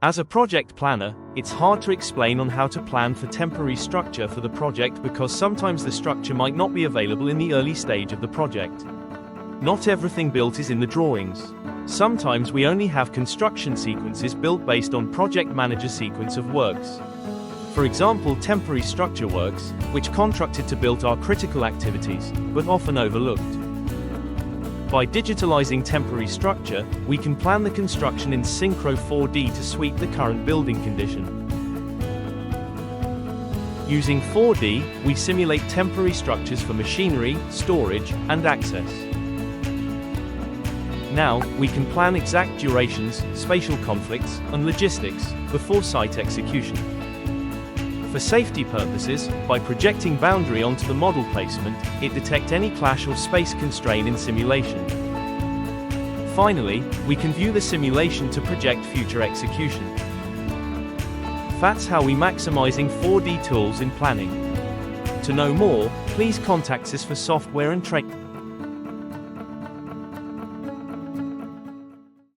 As a project planner, it's hard to explain on how to plan for temporary structure for the project because sometimes the structure might not be available in the early stage of the project. Not everything built is in the drawings. Sometimes we only have construction sequences built based on project manager sequence of works. For example, temporary structure works, which contracted to build our critical activities, but often overlooked. By digitalizing temporary structure, we can plan the construction in Synchro 4D to suit the current building condition. Using 4D, we simulate temporary structures for machinery, storage, and access. Now, we can plan exact durations, spatial conflicts, and logistics before site execution. For safety purposes, by projecting boundary onto the model placement, it detects any clash or space constraint in simulation. Finally, we can view the simulation to project future execution. That's how we maximizing 4D tools in planning. To know more, please contact us for software and training.